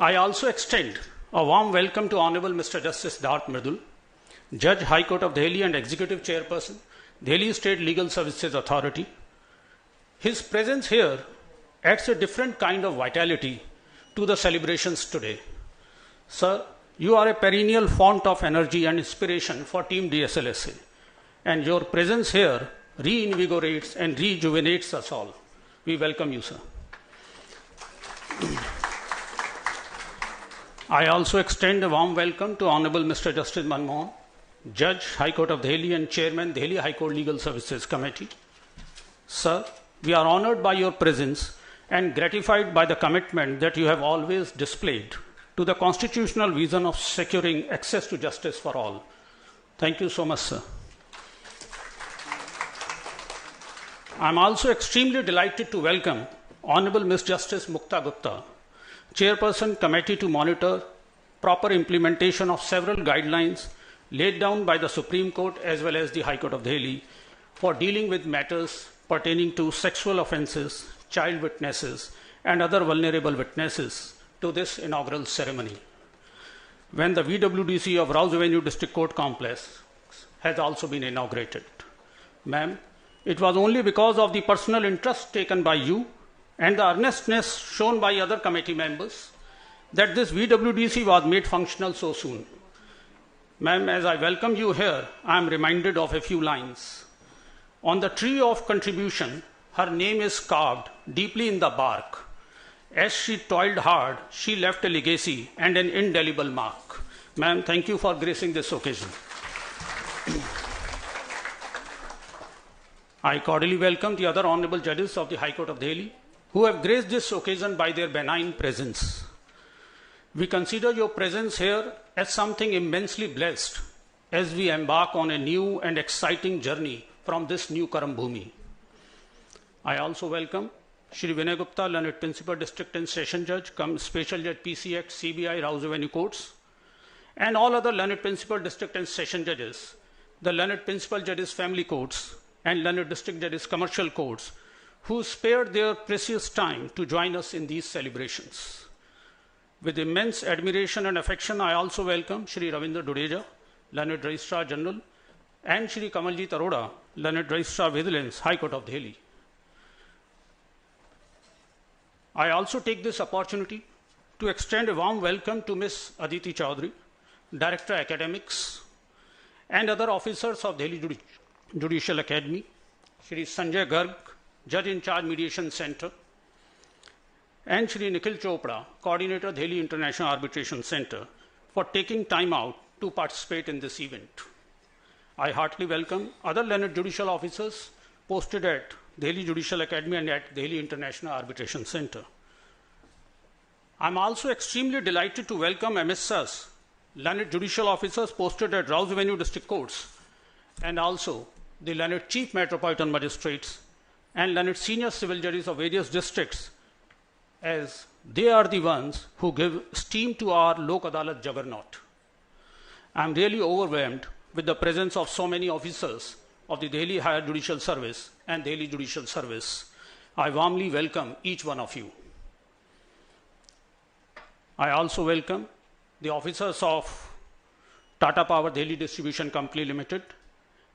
I also extend a warm welcome to Honorable Mr. Justice Dart Mridul, Judge, High Court of Delhi and Executive Chairperson, Delhi State Legal Services Authority. His presence here adds a different kind of vitality to the celebrations today. Sir, you are a perennial fount of energy and inspiration for Team DSLSA, and your presence here reinvigorates and rejuvenates us all. We welcome you, sir. I also extend a warm welcome to Honorable Mr. Justice Manmohan, Judge, High Court of Delhi and Chairman, Delhi High Court Legal Services Committee. Sir, we are honored by your presence and gratified by the commitment that you have always displayed to the constitutional vision of securing access to justice for all. Thank you so much, sir. I am also extremely delighted to welcome Honorable Ms. Justice Mukta Gupta, Chairperson Committee to monitor proper implementation of several guidelines laid down by the Supreme Court as well as the High Court of Delhi for dealing with matters pertaining to sexual offences, child witnesses, and other vulnerable witnesses to this inaugural ceremony. When the VWDC of Rouse Avenue District Court Complex has also been inaugurated. Ma'am, it was only because of the personal interest taken by you and the earnestness shown by other committee members that this VWDC was made functional so soon. Ma'am, as I welcome you here, I am reminded of a few lines. On the tree of contribution, her name is carved deeply in the bark. As she toiled hard, she left a legacy and an indelible mark. Ma'am, thank you for gracing this occasion. I cordially welcome the other honorable judges of the High Court of Delhi who have graced this occasion by their benign presence. We consider your presence here as something immensely blessed as we embark on a new and exciting journey from this new Karambhumi. I also welcome Shri Vinay Gupta, Learned Principal District and Session Judge, Special Judge PC Act, CBI, Rouse Avenue Courts, and all other Learned Principal District and Session Judges, the Learned Principal Judges Family Courts, and Learned District Judges Commercial Courts, who spared their precious time to join us in these celebrations. With immense admiration and affection, I also welcome Shri Ravindra Dudeja, Learned Registrar General, and Shri Kamaljeet Arora, Learned Registrar Vigilance, High Court of Delhi. I also take this opportunity to extend a warm welcome to Ms. Aditi Chaudhary, Director Academics, and other officers of Delhi Judicial Academy, Shri Sanjay Garg, Judge in Charge Mediation Center, and Shri Nikhil Chopra, Coordinator Delhi International Arbitration Center, for taking time out to participate in this event. I heartily welcome other learned judicial officers posted at Delhi Judicial Academy and at Delhi International Arbitration Center. I'm also extremely delighted to welcome MSS, learned judicial officers posted at Rouse Avenue District Courts, and also the learned Chief Metropolitan Magistrates and learned Senior Civil Judges of various districts, as they are the ones who give steam to our Lok Adalat juggernaut. I'm really overwhelmed with the presence of so many officers of the Delhi Higher Judicial Service and Delhi Judicial Service. I warmly welcome each one of you. I also welcome the officers of Tata Power Delhi Distribution Company Limited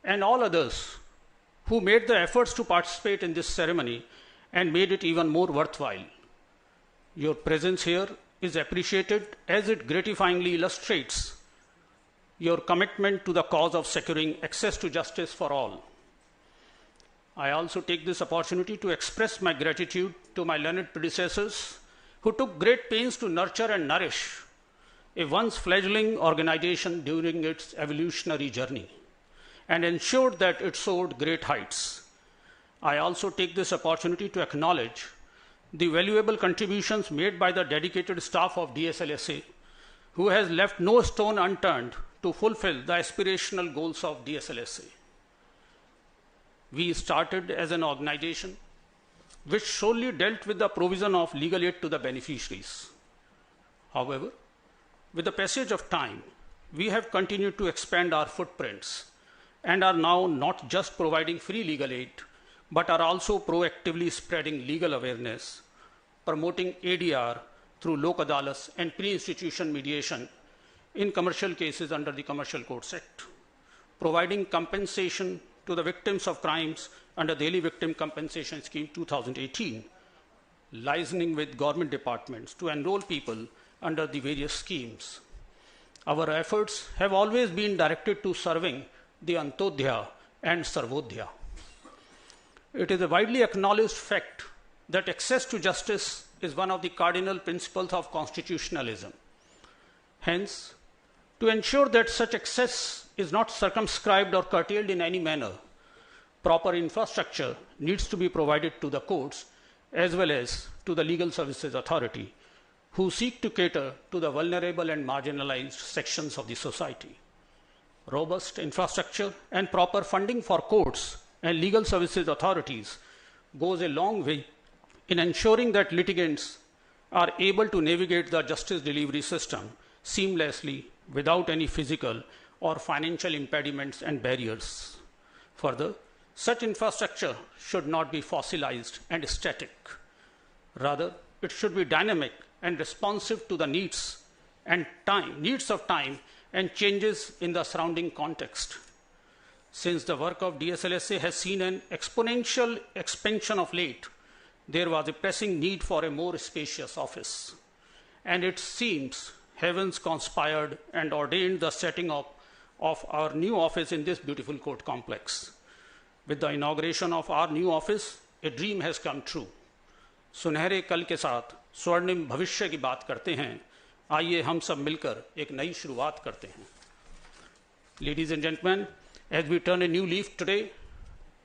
and all others who made the efforts to participate in this ceremony and made it even more worthwhile. Your presence here is appreciated as it gratifyingly illustrates your commitment to the cause of securing access to justice for all. I also take this opportunity to express my gratitude to my learned predecessors who took great pains to nurture and nourish a once fledgling organization during its evolutionary journey and ensured that it soared great heights. I also take this opportunity to acknowledge the valuable contributions made by the dedicated staff of DSLSA, who has left no stone unturned to fulfill the aspirational goals of DSLSA. We started as an organization which solely dealt with the provision of legal aid to the beneficiaries. However, with the passage of time, we have continued to expand our footprints and are now not just providing free legal aid, but are also proactively spreading legal awareness, promoting ADR through Lok Adalas and pre-institution mediation in commercial cases under the Commercial Courts Act, providing compensation to the victims of crimes under Daily Victim Compensation Scheme 2018, liaising with government departments to enroll people under the various schemes. Our efforts have always been directed to serving the Antodhya and Sarvodhya. It is a widely acknowledged fact that access to justice is one of the cardinal principles of constitutionalism. Hence, to ensure that such access is not circumscribed or curtailed in any manner, proper infrastructure needs to be provided to the courts as well as to the Legal Services Authority, who seek to cater to the vulnerable and marginalized sections of the society. Robust infrastructure and proper funding for courts and legal services authorities goes a long way in ensuring that litigants are able to navigate the justice delivery system seamlessly without any physical or financial impediments and barriers. Further, such infrastructure should not be fossilized and static. Rather, it should be dynamic and responsive to the needs of time and changes in the surrounding context. Since the work of DSLSA has seen an exponential expansion of late, there was a pressing need for a more spacious office. And it seems heavens conspired and ordained the setting up of our new office in this beautiful court complex. With the inauguration of our new office, a dream has come true. सुनहरे कल के साथ स्वर्णिम भविष्य की बात करते हैं. आइए हम सब मिलकर एक नई शुरुआत करते हैं. Ladies and gentlemen, as we turn a new leaf today,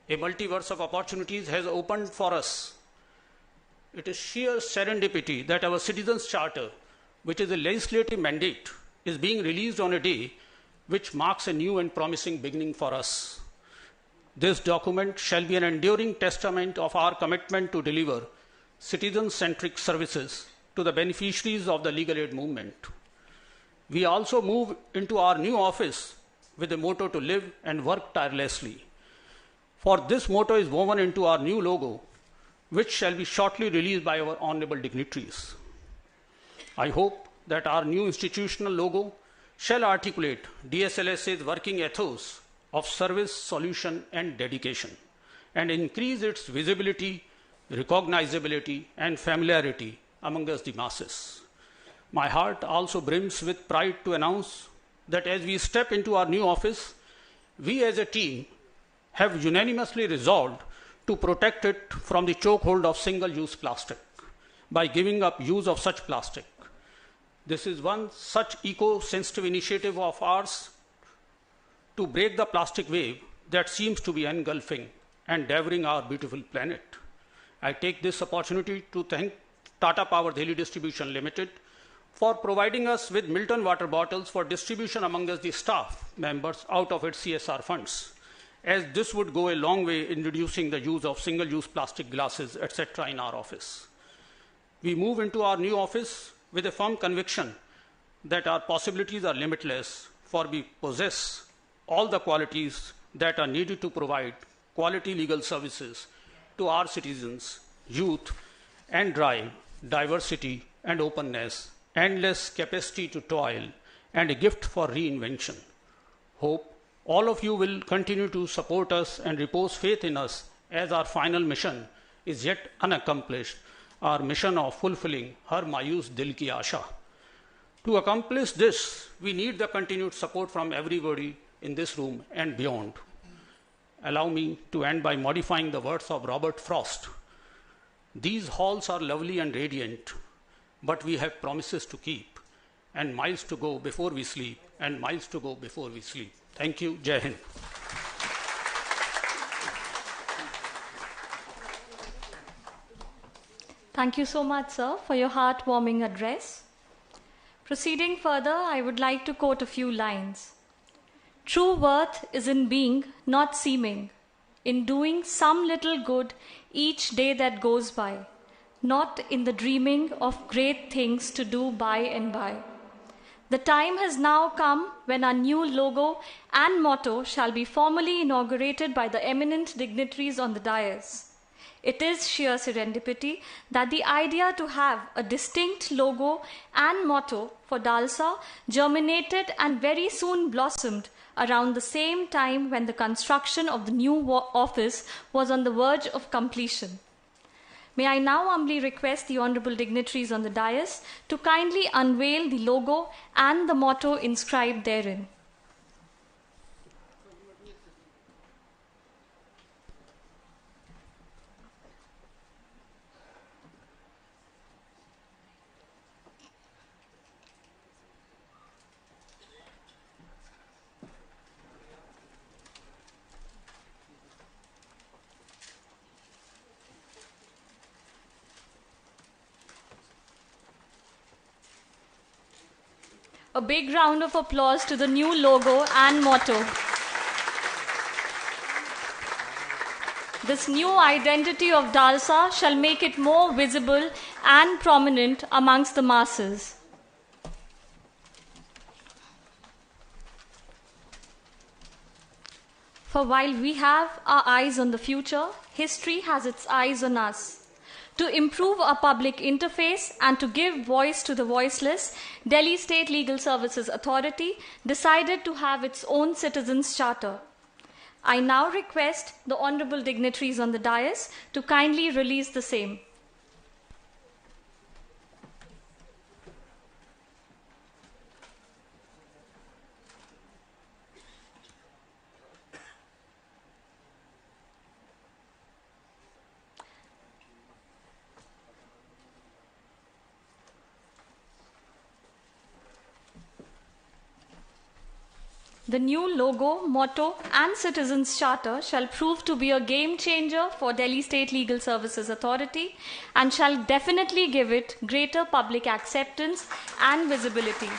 a multiverse of opportunities has opened for us. It is sheer serendipity that our Citizens' Charter, which is a legislative mandate, is being released on a day which marks a new and promising beginning for us. This document shall be an enduring testament of our commitment to deliver citizen-centric services to the beneficiaries of the legal aid movement. We also move into our new office with a motto to live and work tirelessly. For this motto is woven into our new logo, which shall be shortly released by our honorable dignitaries. I hope that our new institutional logo shall articulate DSLSA's working ethos of service, solution, and dedication, and increase its visibility, recognizability, and familiarity amongst the masses. My heart also brims with pride to announce that as we step into our new office, we as a team have unanimously resolved to protect it from the chokehold of single-use plastic by giving up use of such plastic. This is one such eco-sensitive initiative of ours to break the plastic wave that seems to be engulfing and devouring our beautiful planet. I take this opportunity to thank Tata Power Daily Distribution Limited for providing us with Milton water bottles for distribution among us the staff members out of its CSR funds, as this would go a long way in reducing the use of single-use plastic glasses, etc. in our office. We move into our new office with a firm conviction that our possibilities are limitless, for we possess all the qualities that are needed to provide quality legal services to our citizens, youth, and drive diversity and openness, endless capacity to toil, and a gift for reinvention. Hope all of you will continue to support us and repose faith in us as our final mission is yet unaccomplished, our mission of fulfilling Har Mayus Dil Ki Asha. To accomplish this, we need the continued support from everybody in this room and beyond. Allow me to end by modifying the words of Robert Frost. These halls are lovely and radiant, but we have promises to keep, and miles to go before we sleep, and miles to go before we sleep. Thank you. Jai Hind. Thank you so much, sir, for your heartwarming address. Proceeding further, I would like to quote a few lines. True worth is in being, not seeming, in doing some little good each day that goes by, not in the dreaming of great things to do by and by. The time has now come when our new logo and motto shall be formally inaugurated by the eminent dignitaries on the dais. It is sheer serendipity that the idea to have a distinct logo and motto for DALSA germinated and very soon blossomed around the same time when the construction of the new office was on the verge of completion. May I now humbly request the honorable dignitaries on the dais to kindly unveil the logo and the motto inscribed therein. A big round of applause to the new logo and motto. This new identity of DALSA shall make it more visible and prominent amongst the masses. For while we have our eyes on the future, history has its eyes on us. To improve our public interface and to give voice to the voiceless, Delhi State Legal Services Authority decided to have its own Citizens' Charter. I now request the honorable dignitaries on the dais to kindly release the same. The new logo, motto, and Citizens' Charter shall prove to be a game changer for Delhi State Legal Services Authority and shall definitely give it greater public acceptance and visibility.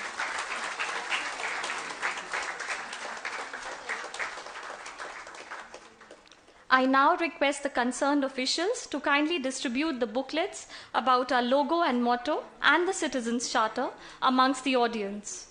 I now request the concerned officials to kindly distribute the booklets about our logo and motto and the Citizens' Charter amongst the audience.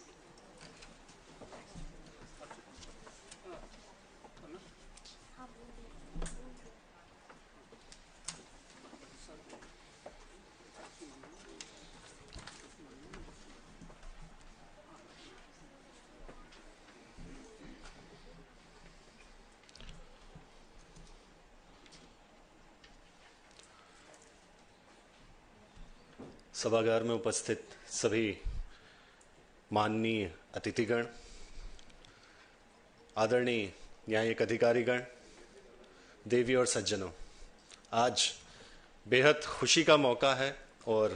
सभागार में उपस्थित सभी माननीय अतिथिगण, आदरणीय न्यायिक अधिकारीगण, देवी और सज्जनों, आज बेहद खुशी का मौका है और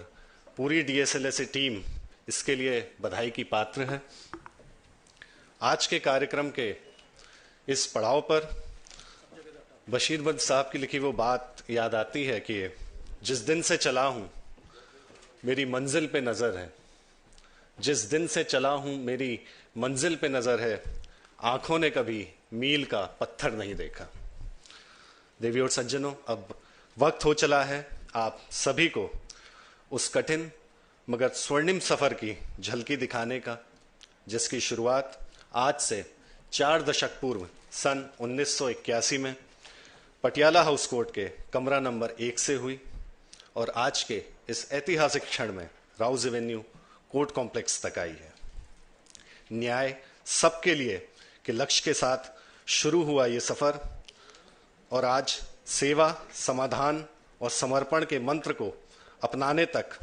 पूरी DSLSA टीम इसके लिए बधाई की पात्र है। आज के कार्यक्रम के इस पड़ाव पर बशीर बंद साहब की लिखी वो बात याद आती है कि जिस दिन से चला हूं मेरी मंजिल पे नजर है, जिस दिन से चला हूं मेरी मंजिल पे नजर है, आंखों ने कभी मील का पत्थर नहीं देखा। देवी और सज्जनों, अब वक्त हो चला है आप सभी को उस कठिन मगर स्वर्णिम सफर की झलकी दिखाने का, जिसकी शुरुआत आज से 4 दशक पूर्व सन 1981 में पटियाला हाउस कोर्ट के कमरा नंबर 1 से हुई और आज के इस ऐतिहासिक क्षण में राउज एवेन्यू कोर्ट कॉम्प्लेक्स तक आई है। न्याय सबके लिए के लक्ष्य के साथ शुरू हुआ ये सफर और आज सेवा, समाधान और समर्पण के मंत्र को अपनाने तक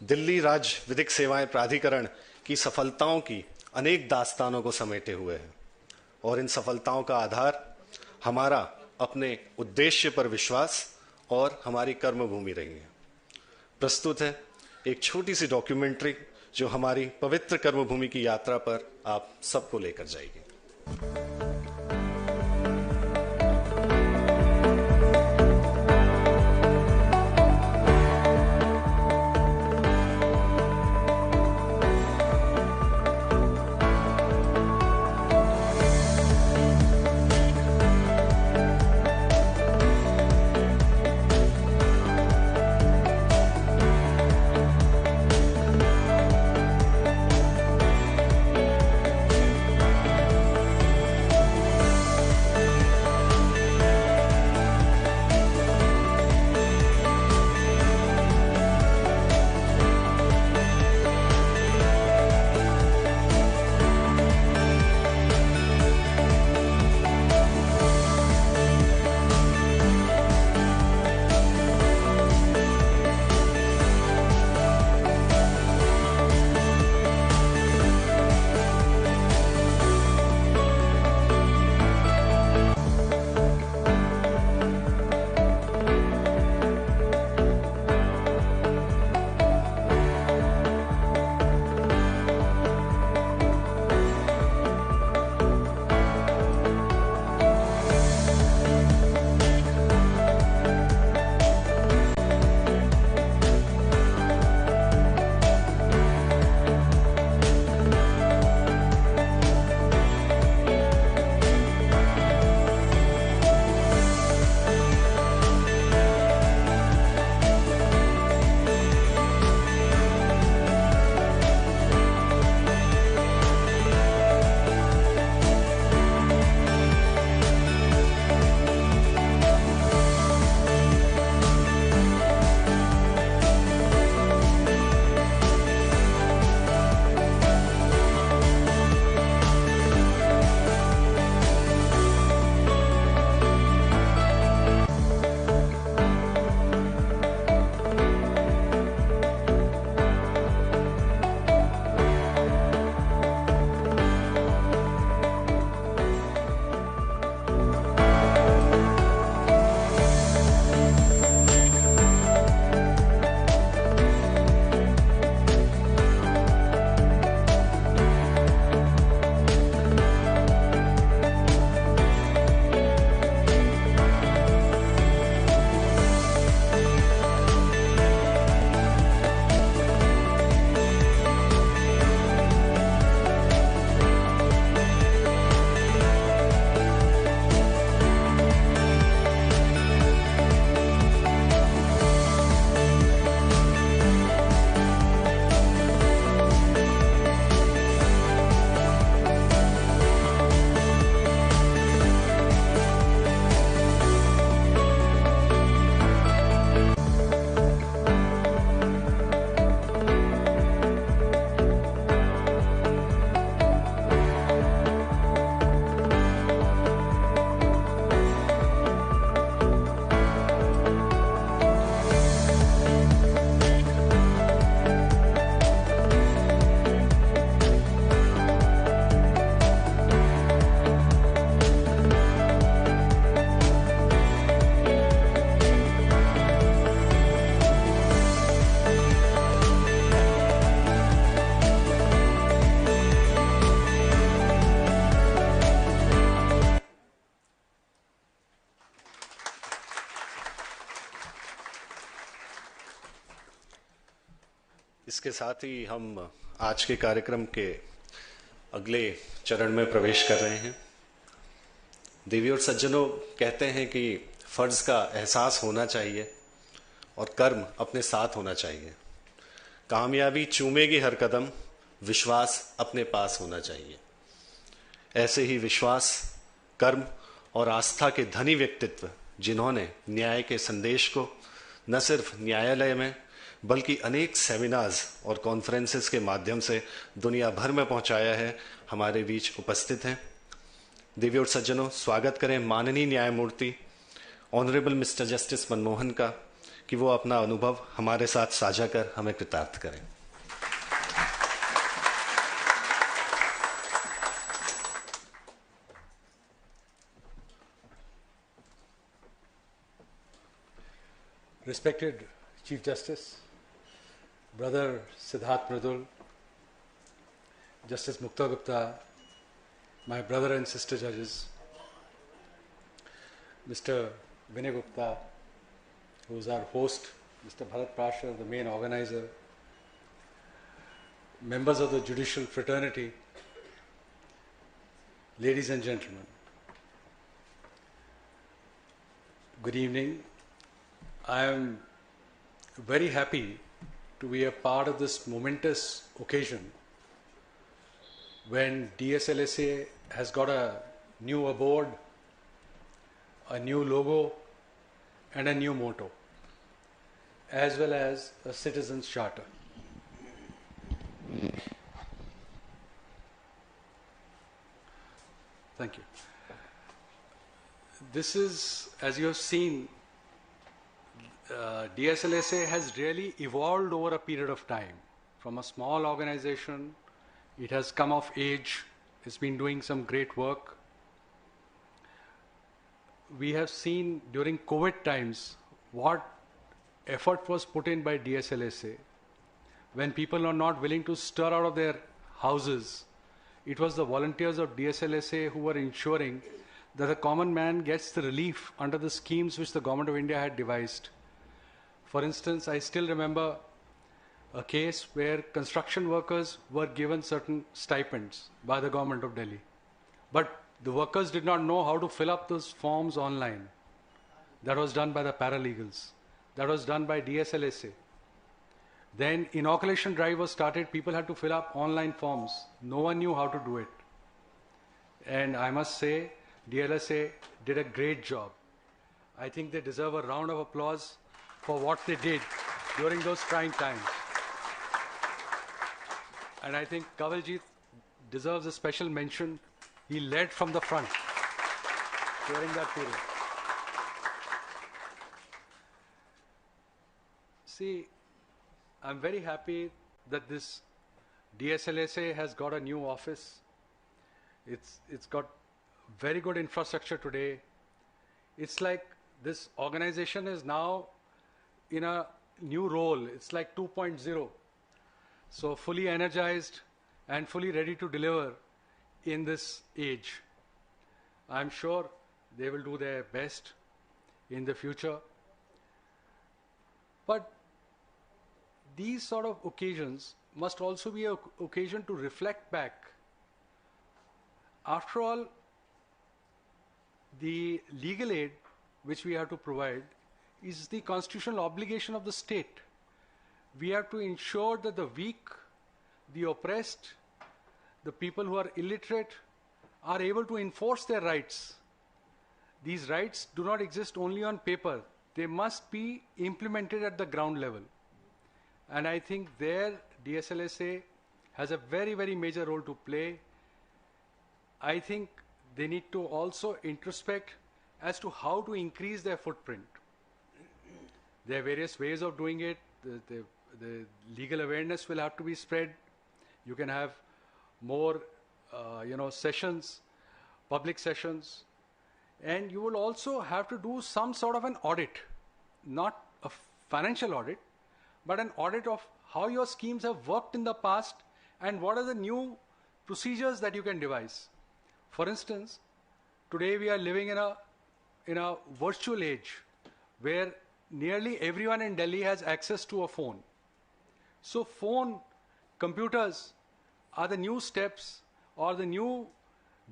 दिल्ली राज्य विधिक सेवाएं प्राधिकरण की सफलताओं की अनेक दास्तानों को समेटे हुए है और इन सफलताओं का आधार हमारा अपने उद्देश्य पर विश्वास और हमारी कर्मभूमि रही है। प्रस्तुत है एक छोटी सी डॉक्यूमेंट्री जो हमारी पवित्र कर्मभूमि की यात्रा पर आप सबको लेकर जाएगी। इसके साथ ही हम आज के कार्यक्रम के अगले चरण में प्रवेश कर रहे हैं। देवी और सज्जनों, कहते हैं कि फर्ज का एहसास होना चाहिए और कर्म अपने साथ होना चाहिए। कामयाबी चूमेगी हर कदम, विश्वास अपने पास होना चाहिए। ऐसे ही विश्वास, कर्म और आस्था के धनी व्यक्तित्व जिन्होंने न्याय के संदेश को न सिर्फ न्यायालय में बल्कि अनेक सेमिनार्स और कॉन्फ्रेंसेस के माध्यम से दुनिया भर में पहुंचाया है, हमारे बीच उपस्थित हैं। देवी और सज्जनों, स्वागत करें माननीय न्यायमूर्ति ऑनरेबल मिस्टर जस्टिस मनमोहन का कि वो अपना अनुभव हमारे साथ साझा कर हमें कृतार्थ करें। Respected Chief Justice, Brother Siddharth Mridul, Justice Mukta Gupta, my brother and sister judges, Mr. Vinay Gupta, who is our host, Mr. Bharat Prashar, the main organizer, members of the judicial fraternity, ladies and gentlemen, good evening. I am very happy to be a part of this momentous occasion when DSLSA has got a new award, a new logo, and a new motto, as well as a citizen's charter. Thank you. This is, as you have seen, DSLSA has really evolved over a period of time. From a small organization, it has come of age, it's been doing some great work. We have seen during COVID times what effort was put in by DSLSA. When people are not willing to stir out of their houses, it was the volunteers of DSLSA who were ensuring that the common man gets the relief under the schemes which the Government of India had devised. For instance, I still remember a case where construction workers were given certain stipends by the Government of Delhi. But the workers did not know how to fill up those forms online. That was done by the paralegals. That was done by DSLSA. Then Inauguration drive was started. People had to fill up online forms. No one knew how to do it. And I must say, DSLSA did a great job. I think they deserve a round of applause for what they did during those trying times. And I think Kavaljeet deserves a special mention. He led from the front during that period. See, I'm very happy that this DSLSA has got a new office. It's got very good infrastructure today. It's like this organization is now in a new role. It's like 2.0. So fully energized and fully ready to deliver in this age. I'm sure they will do their best in the future. But these sort of occasions must also be an occasion to reflect back. After all, the legal aid which we have to provide is the constitutional obligation of the state. We have to ensure that the weak, the oppressed, the people who are illiterate are able to enforce their rights. These rights do not exist only on paper. They must be implemented at the ground level. And I think there DSLSA has a very, very major role to play. I think they need to also introspect as to how to increase their footprint. There are various ways of doing it. The legal awareness will have to be spread. You can have more, sessions, public sessions, and you will also have to do some sort of an audit, not a financial audit, but an audit of how your schemes have worked in the past and what are the new procedures that you can devise. For instance, today we are living in a virtual age where nearly everyone in Delhi has access to a phone. So phone, computers are the new steps or the new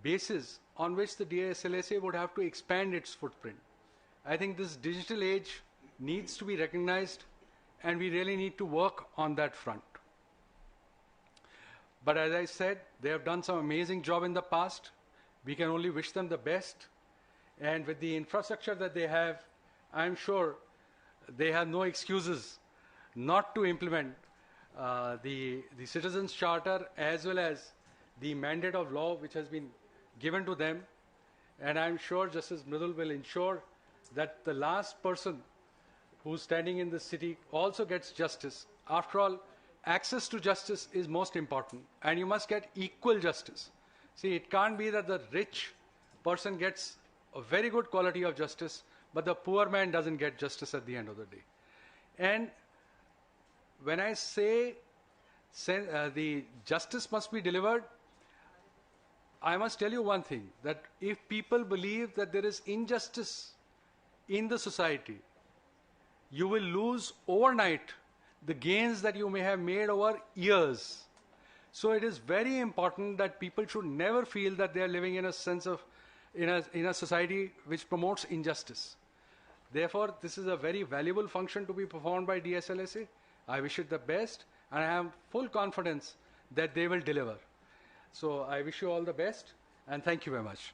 basis on which the DSLSA would have to expand its footprint. I think this digital age needs to be recognized, and we really need to work on that front. But as I said, they have done some amazing job in the past. We can only wish them the best. And with the infrastructure that they have, I'm sure they have no excuses not to implement the Citizens Charter as well as the mandate of law which has been given to them. And I'm sure Justice Mridul will ensure that the last person who's standing in the city also gets justice. After all, access to justice is most important, and you must get equal justice. See, it can't be that the rich person gets a very good quality of justice, but the poor man doesn't get justice at the end of the day. And when I say the justice must be delivered, I must tell you one thing, that if people believe that there is injustice in the society, you will lose overnight the gains that you may have made over years. So it is very important that people should never feel that they are living in a sense of, in a society which promotes injustice. Therefore, this is a very valuable function to be performed by DSLSA. I wish it the best, and I have full confidence that they will deliver. So I wish you all the best, and thank you very much.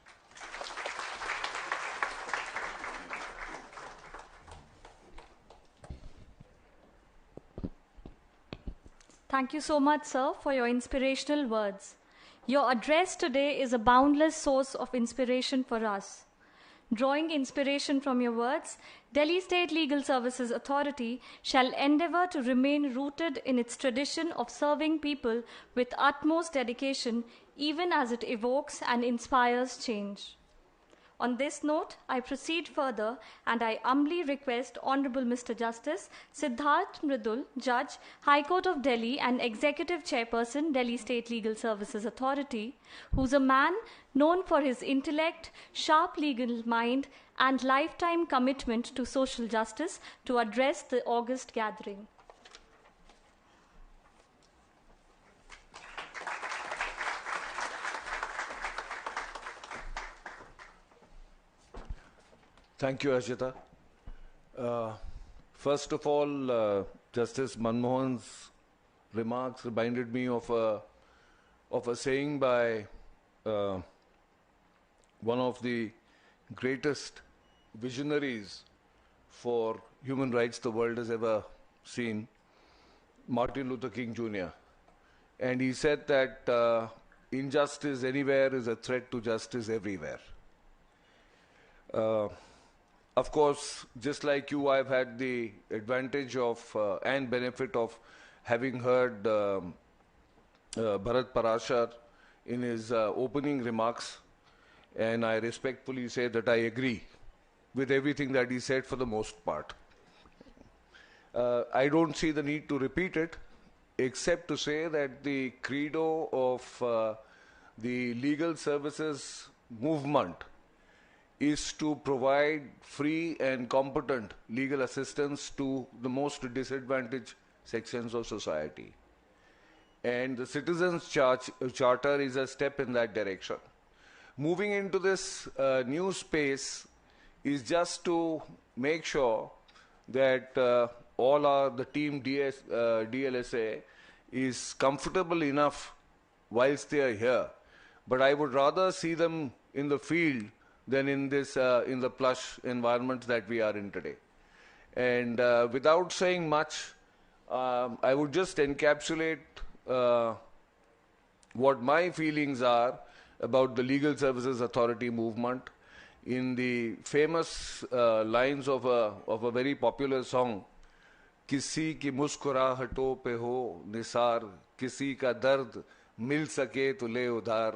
Thank you so much, sir, for your inspirational words. Your address today is a boundless source of inspiration for us. Drawing inspiration from your words, Delhi State Legal Services Authority shall endeavor to remain rooted in its tradition of serving people with utmost dedication, even as it evokes and inspires change. On this note, I proceed further, and I humbly request Honorable Mr. Justice Siddharth Mridul, Judge, High Court of Delhi and Executive Chairperson, Delhi State Legal Services Authority, who's a man known for his intellect, sharp legal mind, and lifetime commitment to social justice, to address the august gathering. Thank you, Ashita. First of all, Justice Manmohan's remarks reminded me of a saying by one of the greatest visionaries for human rights the world has ever seen, Martin Luther King Jr. And he said that injustice anywhere is a threat to justice everywhere. Of course, just like you, I've had the advantage of and benefit of having heard Bharat Parashar in his opening remarks, and I respectfully say that I agree with everything that he said for the most part. I don't see the need to repeat it, except to say that the credo of the legal services movement is to provide free and competent legal assistance to the most disadvantaged sections of society. And the Citizens Charter is a step in that direction. Moving into this new space is just to make sure that the team DLSA is comfortable enough whilst they are here. But I would rather see them in the field than in the plush environment that we are in today. And without saying much, I would just encapsulate what my feelings are about the Legal Services Authority movement in the famous lines of a very popular song, किसी की मुस्कुराहटों पे हो निसार, किसी का दर्द मिल सके तो ले उधार,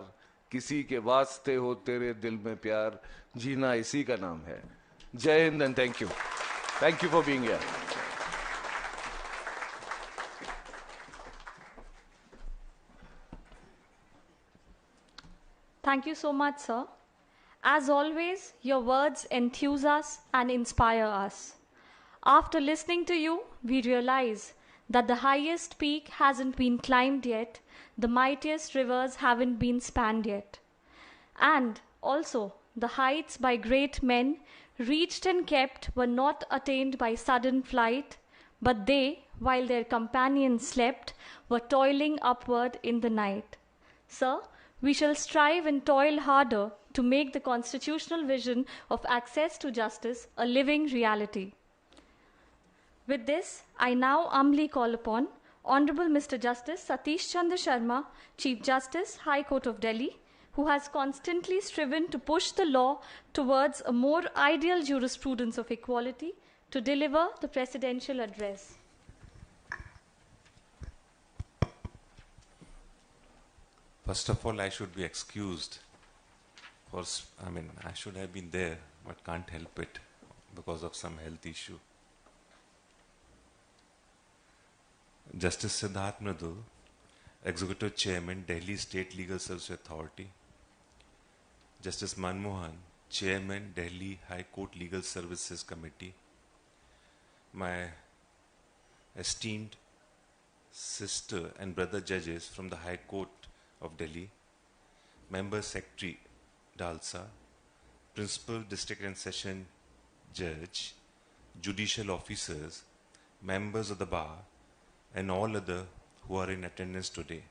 किसी के वास्ते हो तेरे दिल में प्यार, जीना इसी का नाम है. Jai Hind and thank you. Thank you for being here. Thank you so much, sir. As always, your words enthuse us and inspire us. After listening to you, we realize that the highest peak hasn't been climbed yet, the mightiest rivers haven't been spanned yet. And also, the heights by great men reached and kept were not attained by sudden flight, but they, while their companions slept, were toiling upward in the night. Sir, we shall strive and toil harder to make the constitutional vision of access to justice a living reality. With this, I now humbly call upon Honorable Mr. Justice Satish Chandra Sharma, Chief Justice, High Court of Delhi, who has constantly striven to push the law towards a more ideal jurisprudence of equality, to deliver the presidential address. First of all, I should be excused. I should have been there, but can't help it because of some health issue. Justice Siddharth Mridul, Executive Chairman, Delhi State Legal Service Authority. Justice Manmohan, Chairman, Delhi High Court Legal Services Committee. My esteemed sister and brother judges from the High Court of Delhi, Member Secretary DSLSA, Principal District and Session Judge, Judicial Officers, members of the Bar, and all other who are in attendance today.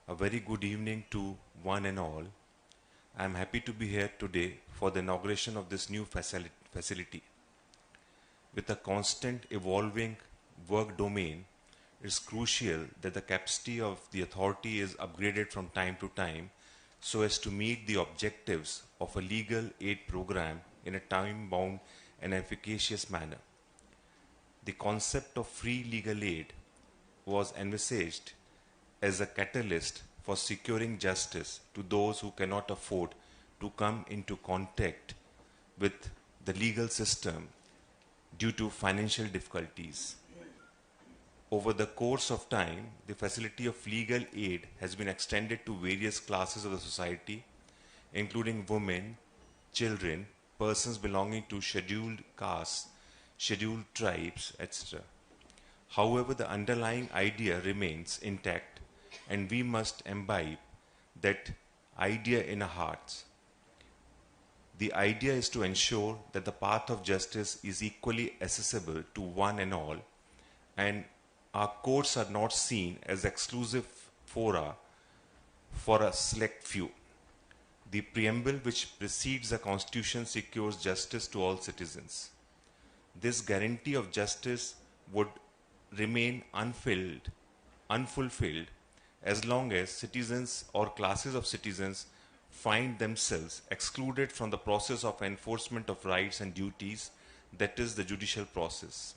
A very good evening to one and all. I am happy to be here today for the inauguration of this new facility. With a constant evolving work domain, it is crucial that the capacity of the authority is upgraded from time to time so as to meet the objectives of a legal aid program in a time-bound and efficacious manner. The concept of free legal aid was envisaged as a catalyst for securing justice to those who cannot afford to come into contact with the legal system due to financial difficulties. Over the course of time, the facility of legal aid has been extended to various classes of the society, including women, children, persons belonging to scheduled castes, scheduled tribes, etc. However, the underlying idea remains intact, and we must imbibe that idea in our hearts. The idea is to ensure that the path of justice is equally accessible to one and all, and our courts are not seen as exclusive fora for a select few. The preamble which precedes the Constitution secures justice to all citizens. This guarantee of justice would remain unfulfilled as long as citizens or classes of citizens find themselves excluded from the process of enforcement of rights and duties, that is the judicial process.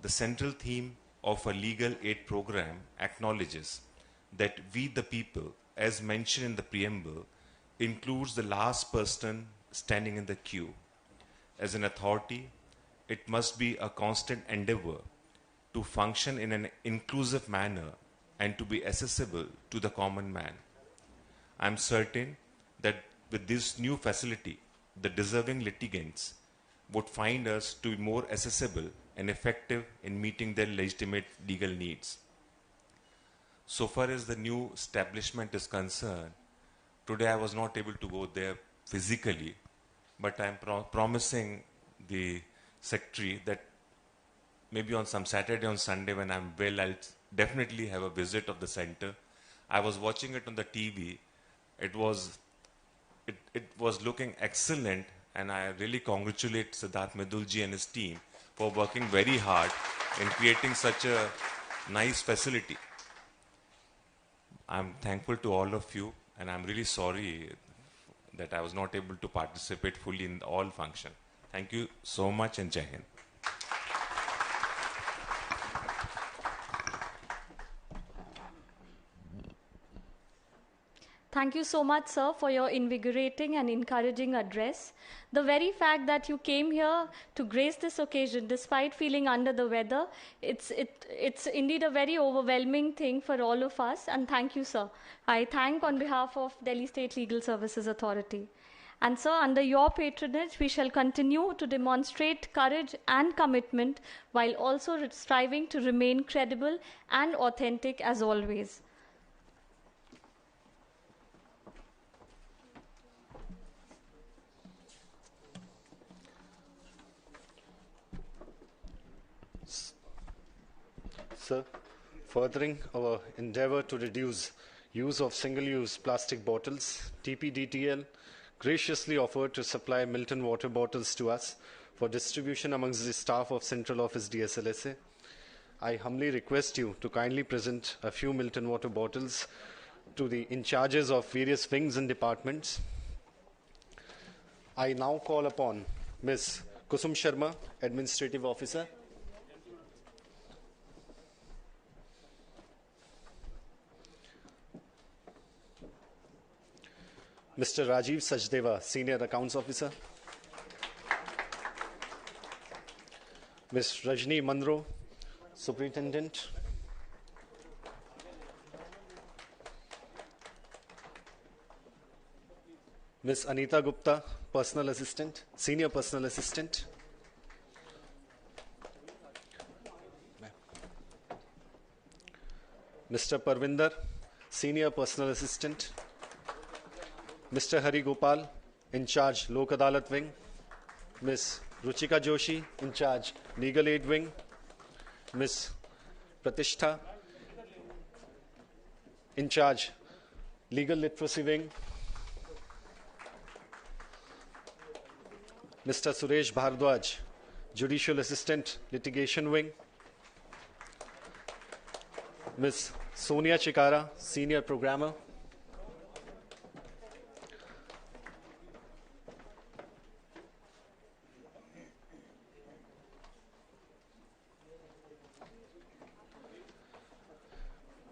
The central theme of a legal aid program acknowledges that we the people, as mentioned in the preamble, includes the last person standing in the queue. As an authority, it must be a constant endeavor to function in an inclusive manner and to be accessible to the common man. I am certain that with this new facility, the deserving litigants would find us to be more accessible and effective in meeting their legitimate legal needs. So far as the new establishment is concerned, today I was not able to go there physically, but I am promising the Secretary that maybe on some Saturday or Sunday when I'm well, I'll definitely have a visit of the center. I was watching it on the TV. It was looking excellent, and I really congratulate Siddharth Mridulji and his team for working very hard in creating such a nice facility. I'm thankful to all of you, and I'm really sorry that I was not able to participate fully in all function. Thank you so much, and Jai Hind. Thank you so much, sir, for your invigorating and encouraging address. The very fact that you came here to grace this occasion, despite feeling under the weather, it's indeed a very overwhelming thing for all of us. And thank you, sir. I thank on behalf of Delhi State Legal Services Authority. And sir, under your patronage, we shall continue to demonstrate courage and commitment while also striving to remain credible and authentic as always. Sir, furthering our endeavor to reduce use of single-use plastic bottles, TPDTL graciously offered to supply Milton water bottles to us for distribution amongst the staff of Central Office DSLSA. I humbly request you to kindly present a few Milton water bottles to the in charges of various wings and departments. I now call upon Ms. Kusum Sharma, Administrative Officer. Mr. Rajiv Sachdeva, Senior Accounts Officer. Ms. Rajni Mandro, Superintendent. Ms. Anita Gupta, Personal Assistant, Senior Personal Assistant. Mr. Parvinder, Senior Personal Assistant. Mr. Hari Gopal, in charge Lok Adalat Wing. Ms. Ruchika Joshi, in charge Legal Aid Wing. Ms. Pratishtha, in charge Legal Literacy Wing. Mr. Suresh Bhardwaj, Judicial Assistant, Litigation Wing. Ms. Sonia Chikara, Senior Programmer.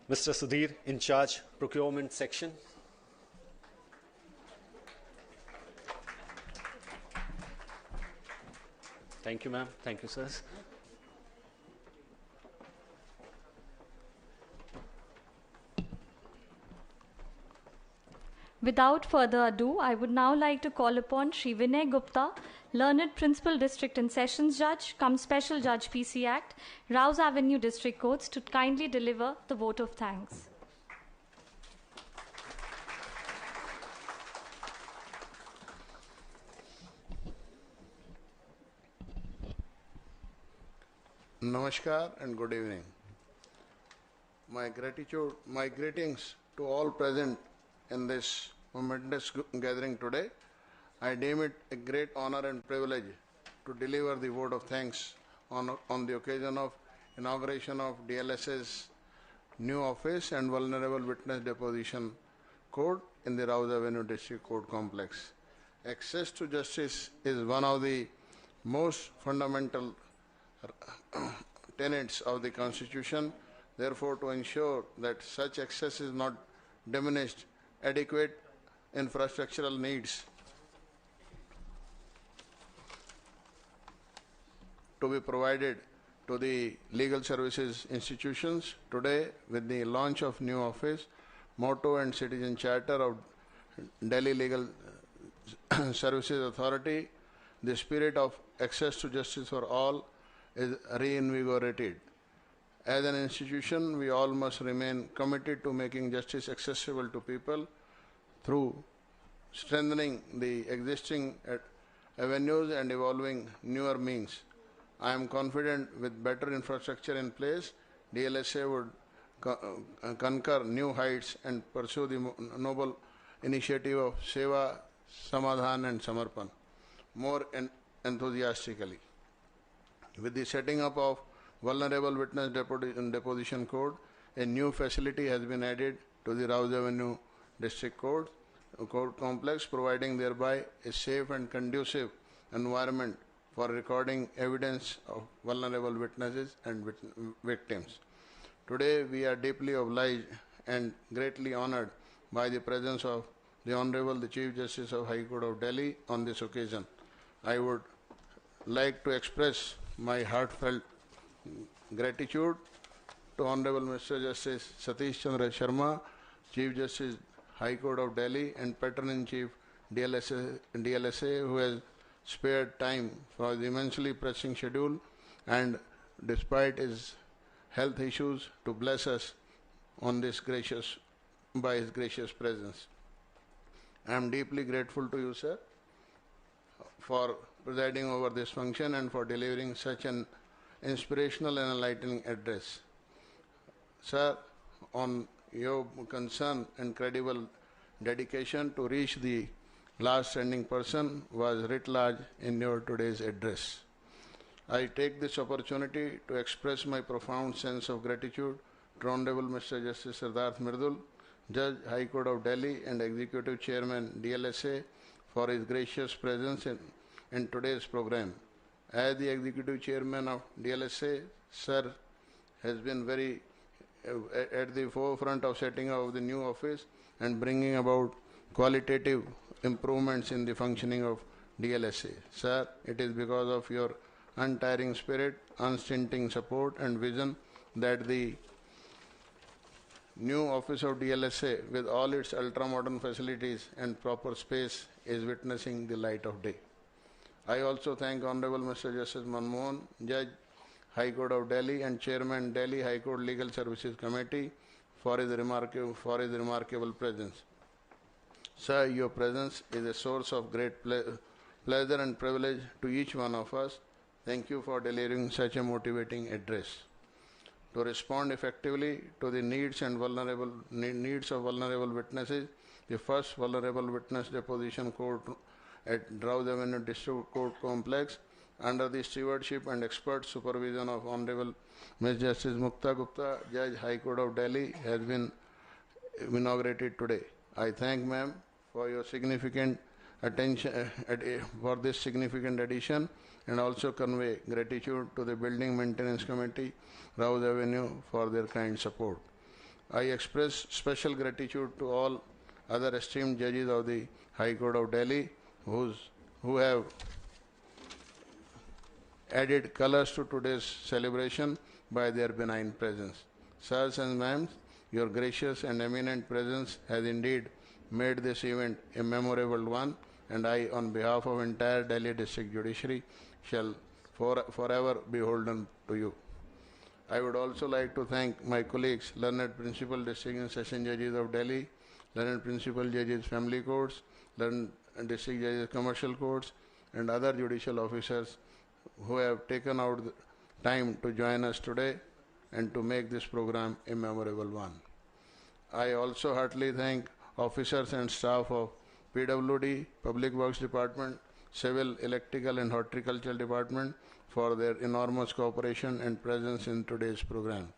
Mr. Sudhir, in charge, Procurement Section. Thank you, ma'am. Thank you, sirs. Without further ado, I would now like to call upon Shri Vinay Gupta, Learned Principal District and Sessions Judge, cum Special Judge PC Act, Rouse Avenue District Courts, to kindly deliver the vote of thanks. Namaskar and good evening. My greetings to all present in this momentous gathering today. I deem it a great honor and privilege to deliver the vote of thanks on the occasion of inauguration of DLSA's new office and Vulnerable Witness Deposition Court in the Rouse Avenue District Court Complex. Access to justice is one of the most fundamental tenets of the Constitution. Therefore, to ensure that such access is not diminished, adequate infrastructural needs to be provided to the legal services institutions. Today, with the launch of new office, motto and citizen charter of Delhi Legal Services Authority, the spirit of access to justice for all is reinvigorated. As an institution, we all must remain committed to making justice accessible to people through strengthening the existing avenues and evolving newer means. I am confident with better infrastructure in place, DLSA would conquer new heights and pursue the noble initiative of Seva, Samadhan and Samarpan more enthusiastically. With the setting up of Vulnerable Witness Deposition Court, a new facility has been added to the Rouse Avenue District Court Complex, providing thereby a safe and conducive environment for recording evidence of vulnerable witnesses and victims. Today, we are deeply obliged and greatly honored by the presence of the Honorable the Chief Justice of High Court of Delhi on this occasion. I would like to express my heartfelt gratitude to Honorable Mr. Justice Satish Chandra Sharma, Chief Justice High Court of Delhi and Patron-in-Chief DLSA who has spared time for his immensely pressing schedule and despite his health issues to bless us on this by his gracious presence. I am deeply grateful to you, sir, for presiding over this function and for delivering such an inspirational and enlightening address. Sir, on your concern and credible dedication to reach the last standing person was writ large in your today's address. I take this opportunity to express my profound sense of gratitude to Honorable Mr. Justice Siddharth Mirdul, Judge, High Court of Delhi and Executive Chairman DLSA for his gracious presence in today's program. As the Executive Chairman of DLSA, Sir has been very at the forefront of setting up the new office and bringing about qualitative improvements in the functioning of DLSA. Sir, it is because of your untiring spirit, unstinting support and vision that the new office of DLSA with all its ultra-modern facilities and proper space is witnessing the light of day. I also thank Honorable Mr. Justice Manmohan, Judge, High Court of Delhi and Chairman Delhi High Court Legal Services Committee for his remarkable presence. Sir, your presence is a source of great pleasure and privilege to each one of us. Thank you for delivering such a motivating address. To respond effectively to the needs of vulnerable witnesses, the first vulnerable witness deposition court at Rouse Avenue District Court Complex under the stewardship and expert supervision of Honorable Ms. Justice Mukta Gupta, Judge, High Court of Delhi, has been inaugurated today. I thank ma'am for your significant attention for this significant addition and also convey gratitude to the Building Maintenance Committee, Rouse Avenue, for their kind support. I express special gratitude to all other esteemed judges of the High Court of Delhi who have added colors to today's celebration by their benign presence. Sirs and ma'ams, your gracious and eminent presence has indeed made this event a memorable one, and I, on behalf of entire Delhi District Judiciary, shall forever be beholden to you. I would also like to thank my colleagues, learned Principal District and Session Judges of Delhi, learned Principal Judges Family Courts, learned District Judges Commercial Courts, and other judicial officers who have taken out the time to join us today and to make this program a memorable one. I also heartily thank officers and staff of PWD, Public Works Department, Civil, Electrical and Horticultural Department for their enormous cooperation and presence in today's program.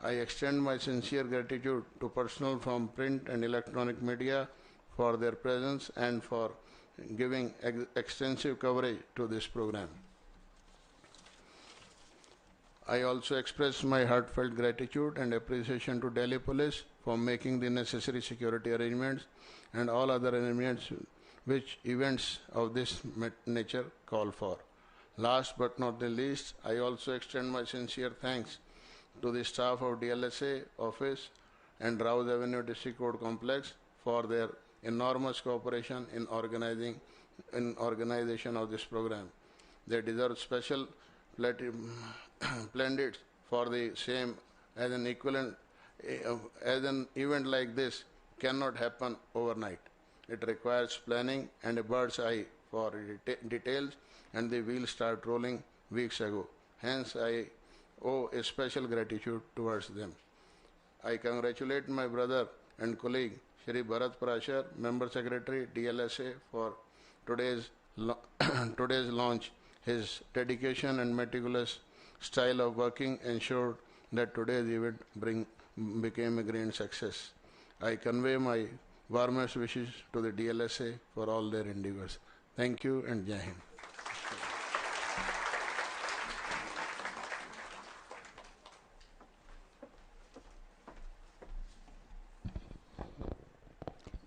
I extend my sincere gratitude to personnel from print and electronic media for their presence and for giving extensive coverage to this program. I also express my heartfelt gratitude and appreciation to Delhi Police for making the necessary security arrangements and all other arrangements which events of this nature call for. Last but not the least, I also extend my sincere thanks to the staff of DLSA office and Rouse Avenue District Court Complex for their enormous cooperation in organization of this program. They deserve special plaudits for the same, as an event like this cannot happen overnight. It requires planning and a bird's eye for details, and the wheels start rolling weeks ago. Hence, I owe a special gratitude towards them. I congratulate my brother and colleague, Shri Bharat Prashar, Member Secretary, DLSA, for today's launch. His dedication and meticulous style of working ensured that today's event became a grand success. I convey my warmest wishes to the DLSA for all their endeavors. Thank you and Jai Hind.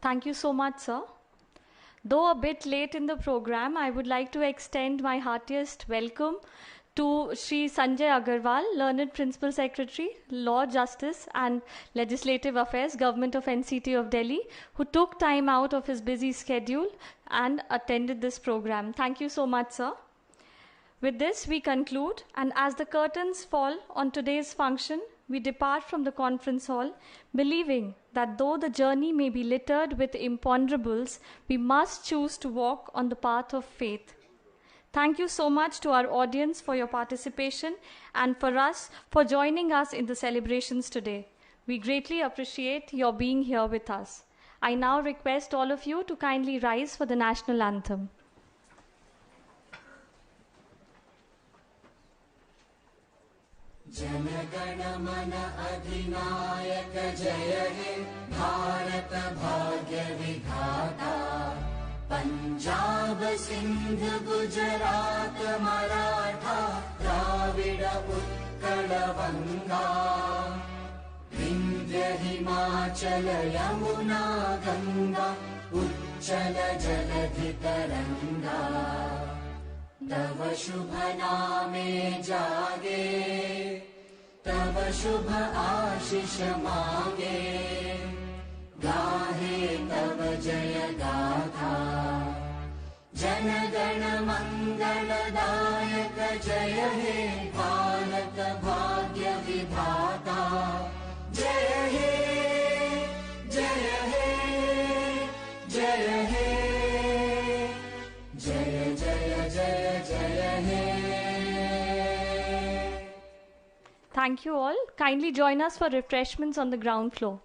Thank you so much, sir. Though a bit late in the program, I would like to extend my heartiest welcome to Shri Sanjay Agarwal, Learned Principal Secretary, Law, Justice and Legislative Affairs, Government of NCT of Delhi, who took time out of his busy schedule and attended this program. Thank you so much, sir. With this, we conclude, and as the curtains fall on today's function, we depart from the conference hall, believing that though the journey may be littered with imponderables, we must choose to walk on the path of faith. Thank you so much to our audience for your participation and for us for joining us in the celebrations today. We greatly appreciate your being here with us. I now request all of you to kindly rise for the national anthem. जनगण मन अधिनायक जय हे भारत भाग्य विधाता पंजाब सिंध गुजरात मराठा द्राविड उत्कल गंगा विंध्य हिमाचल यमुना गंगा उच्चल जलधि तरंगा तव शुभ नामे जागे तव शुभ आशीष मांगे गाहे तव जय गाथा जन गण मंगलदायक जय हे भारत भाग्य विधाता जय हे जय हे जय हे जय जय जय जय हे. Thank you all. Kindly join us for refreshments on the ground floor.